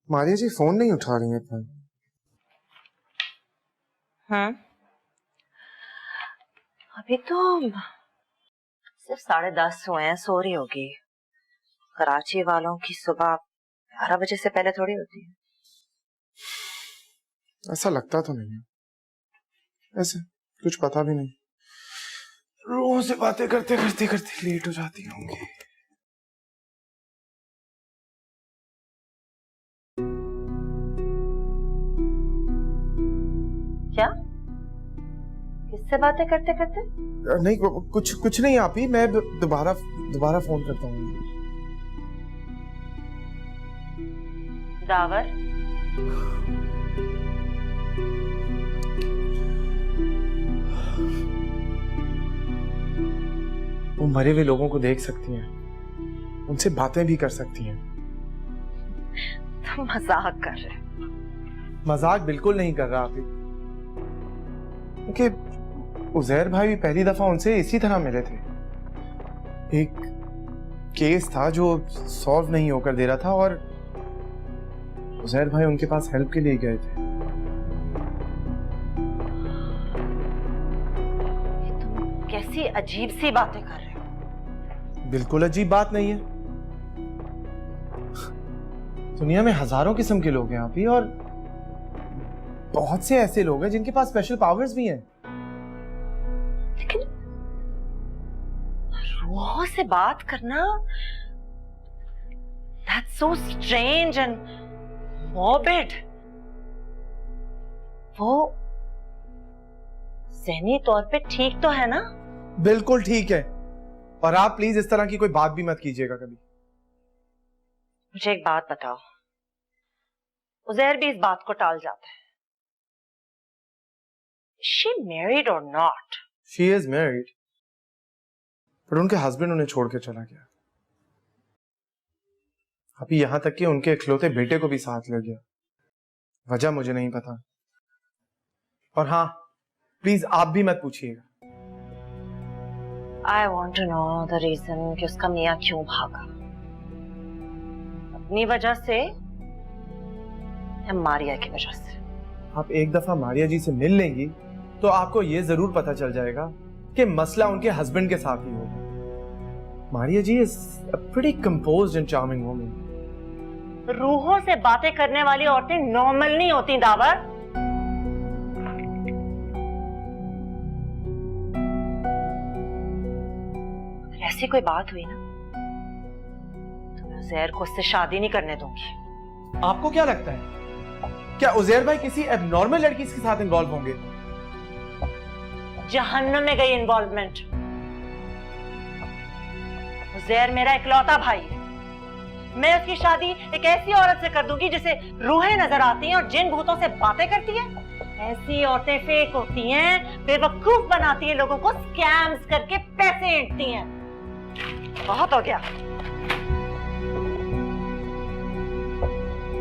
मारिया जी phone नहीं उठा रही हैं अपना। अभी तो सिर्फ 10:30 हुए हैं, सो रही होगी। कराची वालों की सुबह 11 बजे से पहले थोड़ी होती है। ऐसा लगता तो नहीं है, ऐसे कुछ पता भी नहीं। रोज से बातें करते करते करते लेट हो जाती होंगी। क्या? किससे बातें करते करते? नहीं कुछ नहीं आप ही, मैं दोबारा फोन करता हूँ। दावर, वो मरे हुए लोगों को देख सकती हैं, उनसे बातें भी कर सकती हैं। तुम मजाक कर रहे? मजाक बिल्कुल नहीं कर रहा आप ही, क्योंकि उजैर भाई भी पहली दफा उनसे इसी तरह मिले थे। एक केस था जो सॉल्व नहीं होकर दे रहा था और उजैर भाई उनके पास हेल्प के लिए गए थे। तुम कैसी अजीब सी बातें कर रहे हो? बिल्कुल अजीब बात नहीं है। दुनिया में हजारों किस्म के लोग हैं आप ही, और बहुत से ऐसे लोग हैं जिनके पास स्पेशल पावर्स भी हैं। लेकिन रूहों से बात करना, that's so strange and morbid. वो ज़हनी तौर पे ठीक तो है ना? बिल्कुल ठीक है, और आप प्लीज इस तरह की कोई बात भी मत कीजिएगा कभी। मुझे एक बात बताओ, उजैर भी इस बात को टाल जाता है। Is she married or not? She is married, पर उनके हस्बैंड उन्हें छोड़ के चला गया। अभी यहां तक कि उनके इकलौते बेटे को भी साथ ले गया। वजह मुझे नहीं पता, और हाँ प्लीज आप भी मत पूछिएगा। I want to know the reason कि उसका मियाँ क्यों भागा। अपनी वजह से या मारिया की वजह से? आप एक दफा मारिया जी से मिल लेंगी तो आपको यह जरूर पता चल जाएगा कि मसला उनके हस्बैंड के साथ ही होगा। Maria ji is a pretty composed and charming woman. रूहों से बातें करने वाली औरतें नॉर्मल नहीं होती दावर। अगर ऐसी कोई बात हुई ना तो मैं उजैर को उससे शादी नहीं करने दूंगी। आपको क्या लगता है, क्या उजैर भाई किसी एबनॉर्मल लड़की के साथ इन्वॉल्व होंगे? जहन्नुम में गई इन्वॉल्वमेंट। उजैर मेरा इकलौता भाई है। मैं उसकी शादी एक ऐसी औरत से कर दूंगी जिसे रूहें नजर आती हैं और जिन भूतों से बातें करती हैं। ऐसी औरतें फेक होती हैं, बेवकूफ बनाती हैं, लोगों को स्कैम्स करके पैसे ऐंठती हैं। बहुत हो गया।